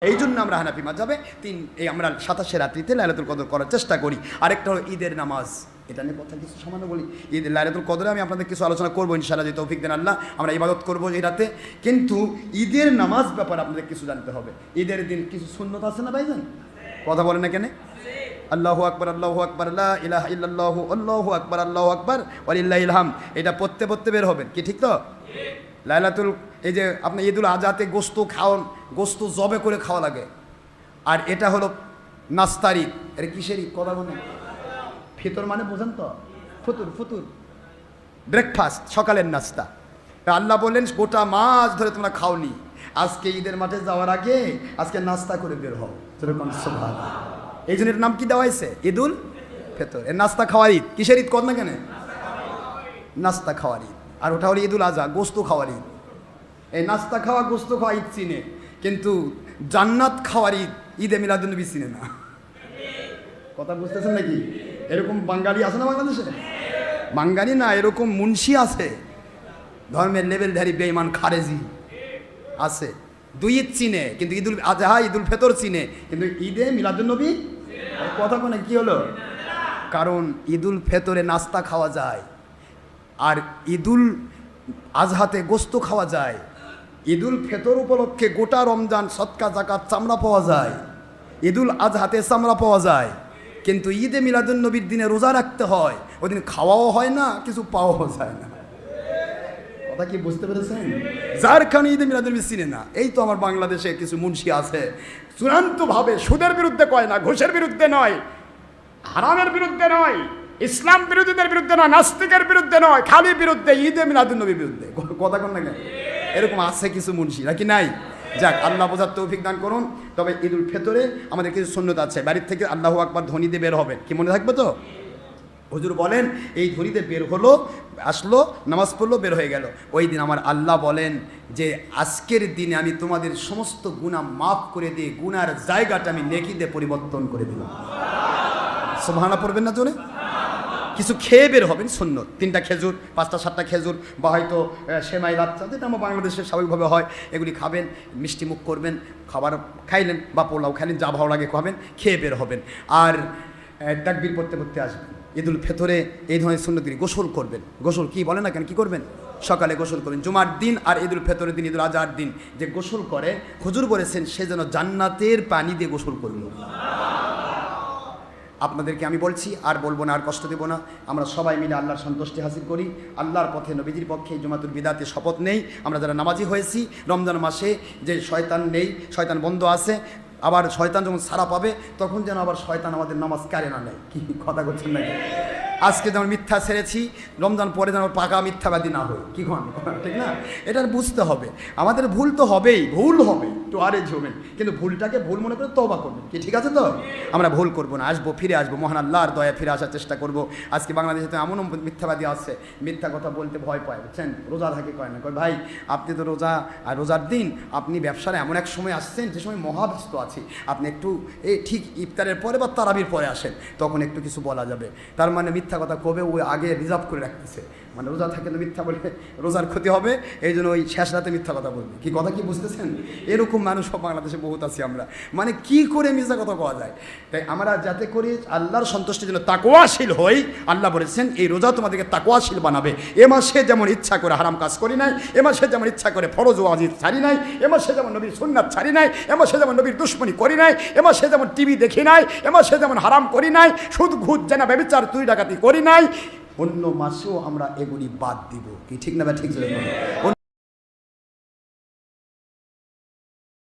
এই জন্য আমরা হানাফি মাযহাবে আমরা 27 রাত্রিতে লাইলাতুল কদর করার চেষ্টা করি। আরেকটা হলো ঈদের নামাজ, এটা নিয়ে কথা কিছু সামান্য বলি। ঈদ লাইলাতুল কদরে আমি আপনাদের কিছু আলোচনা করবো ইনশাআল্লাহ, যদি তৌফিক দেন আল্লাহ। আমরা ইবাদত করবো এই রাতে, কিন্তু ঈদের নামাজ ব্যাপারে আপনাদের কিছু জানতে হবে। ঈদের দিন কিছু সুন্নত আছে না ভাইজান? কথা বলেন না কেন? আল্লাহু আকবার, আল্লাহু আকবার, লা ইলাহা ইল্লাল্লাহু, আল্লাহু আকবার, আল্লাহু আকবার, ওয়ালিল্লাহিল হামদ। এটা পড়তে বের হবেন, কি ঠিক তো? লাইলাতুল এই যে আপনি ঈদুল আজহাতে গোস্ত জবে করে খাওয়া লাগে, আর এটা হলো নাস্তার ঈদ। এটা কিসের ঈদ? কথা বলেন। ফিতর মানে বোঝেন তো? ফুতুর, ব্রেকফাস্ট, সকালের নাস্তা। আল্লাহ বললেন গোটা মাস ধরে তোমরা খাওনি, আজকে ঈদের মাঠে যাওয়ার আগে আজকে নাস্তা করে বের হও। এই জন্য এর নাম কি দেওয়া হয়েছে? ঈদুল ফিতর। এর নাস্তা খাওয়ার ঈদ। কিসের ঈদ? কর না কেন? নাস্তা খাওয়ার ঈদ। আর ওটা হলো ঈদুল আজহা, গোস্ত খাওয়ার ঈদ। এই নাস্তা খাওয়া গোস্ত খাওয়া ঈদ চিনে, কিন্তু জান্নাত খাওয়ার ঈদ ঈদে মিলাদুন্নবী চিনে না। কথা বুঝতেছেন নাকি? এরকম বাঙালি আছে না বাংলাদেশে? বাঙালি না, এরকম মুন্সি আছে, ধর্মের লেভেলধারী বেঈমান খারেজি আছে। দুই ঈদ চিনে, কিন্তু ঈদুল আজহা ঈদুল ফিতর চিনে, কিন্তু ঈদে মিলাদুন্নবী কথা কোনে কি হলো? কারণ ঈদুল ফিতরে নাস্তা খাওয়া যায়, আর ঈদুল আজহাতে গোস্ত খাওয়া যায়। ঈদুল ফিতর উপলক্ষে গোটা রমজান সদকা যাকাত চামড়া পাওয়া যায়, ঈদুল আজহাতে চামড়া পাওয়া যায়। কিন্তু ঈদে মিলাদুন্নবীর দিনে রোজা রাখতে হয়, ওই দিন খাওয়াও হয় না, কিছু পাওয়াও যায় না। কথা কি বুঝতে পেরেছেন? যার কারণে ঈদে মিলাদুন্নবী চিনে না। এই তো আমার বাংলাদেশে কিছু মুন্সি আছে, চূড়ান্তভাবে সুদের বিরুদ্ধে কয় না, ঘুষের বিরুদ্ধে নয়, হারামের বিরুদ্ধে নয়, ইসলাম বিরোধীদের বিরুদ্ধে নয়, নাস্তিকের বিরুদ্ধে নয়, খালি বিরুদ্ধে ঈদে মিলাদুন্নবীর বিরুদ্ধে। কথা কোন না কেন? এরকম আছে কিছু মুন্সি, নাকি নাই? যাক, আল্লাহ বোঝার তৌফিক দান করুন। তবে ঈদুল ফিতরে আমাদের কিছু সুন্নত আছে। বাড়ির থেকে আল্লাহু আকবার ধ্বনি দিয়ে বের হবে, কি মনে থাকবে তো? হুজুর বলেন এই ধ্বনিতে বের হলো, আসলো, নামাজ পড়লো, বের হয়ে গেল। ওই দিন আমার আল্লাহ বলেন যে আজকের দিনে আমি তোমাদের সমস্ত গুনাহ মাফ করে দিয়ে গুনার জায়গাটা আমি নেকিতে পরিবর্তন করে দিলাম। সুবহানাল্লাহ পড়বেন না জোরে? কিছু খেয়ে বের হবেন, সুন্নত। 3টা খেজুর, 5টা 7টা খেজুর, বা হয়তো সেমাই বাচ্চা, যেটা আমার বাংলাদেশে স্বাভাবিকভাবে হয়, এগুলি খাবেন, মিষ্টি মুখ করবেন, খাবার খাইলেন বা পোলাও খাইলেন, যা ভালো লাগে খাবেন, খেয়ে বের হবেন। আর তাকবীর পড়তে আসবেন। ঈদুল ফিতরে এই ধরনের সুন্নতগুলি গোসল করবেন। গোসল কি বলে না কেন, কি করবেন? সকালে গোসল করবেন। জুমার দিন আর ঈদুল ফিতরের দিন, ঈদুল আজহার দিন যে গোসল করে, হুজুর বলেছেন সে যেন জান্নাতের পানি দিয়ে গোসল করল। আপনাদেরকে আমি বলছি, আর বলবো না, আর কষ্ট দেবো না। আমরা সবাই মিলে আল্লাহর সন্তুষ্টি হাসিল করি, আল্লাহর পথে নবীজির পক্ষে জুমাতুল বিদাতে শপথ নেই। আমরা যারা নামাজি হয়েছি, রমজান মাসে যে শয়তান নেই, শয়তান বন্ধ আছে, আবার শয়তান যখন সারা পাবে তখন যেন আবার শয়তান আমাদের নামাজ কারে না নেয়। কি কথা করছেন নাকি? আজকে যেমন মিথ্যা ছেড়েছি, রমজান পরে যেন পাকা মিথ্যাবাদী না হয়, কি কন? ঠিক না? এটা বুঝতে হবে। আমাদের ভুল তো হবেই, ভুল হবে, একটু আরে ঝোমেন, কিন্তু ভুলটাকে ভুল মনে করে তওবা করবেন, কি ঠিক আছে তো? আমরা ভুল করবো না, আসবো, ফিরে আসবো, মহান আল্লাহর দয়া ফিরে আসার চেষ্টা করবো। আজকে বাংলাদেশে তো এমনও মিথ্যাবাদী আছে, মিথ্যা কথা বলতে ভয় পায়, বুঝছেন? রোজা থাকে কয় না, কয় ভাই আপনি তো রোজা, আর রোজার দিন আপনি ব্যবসার এমন এক সময় আসছেন যে সময় মহাব্যস্ত আছি, আপনি একটু ঠিক ইফতারের পরে বা তারাবির পরে আসেন, তখন একটু কিছু বলা যাবে। তার মানে মিথ্যা কথা কবে ওই আগে রিজার্ভ করে রাখতেছে, মানে রোজা থাকে তো মিথ্যা বলে রোজার ক্ষতি হবে, এই জন্য ওই শেষ রাতে মিথ্যা কথা বলবে। কি কথা কি বুঝতেছেন? এরকম মানুষ সব বাংলাদেশে বহুত আছি আমরা, মানে কি করে মিথ্যা কথা কওয়া যায়। তাই আমরা যাতে করে আল্লাহর সন্তুষ্টির জন্য তাকওয়াশীল হই, আল্লাহ বলেছেন এই রোজা তোমাদেরকে তাকওয়াশীল বানাবে। এ মাসে যেমন ইচ্ছা করে হারাম কাজ করি নাই, এ মাসে যেমন ইচ্ছা করে ফরজ ওয়াজিব ছাড়ি নাই, এ মাসে যেমন নবীর সুন্নাত ছাড়ি নাই, এ মাসে যেমন নবীর দুশমনি করি নাই, এ মাসে যেমন টিভি দেখি নাই, এ মাসে যেমন হারাম করি নাই, সুদ ঘুষ জেনা ব্যভিচার চুরি ডাকাতি করি নাই, অন্য মাসেও আমরা এগুলি বাদ দিব। কি ঠিক না? ঠিক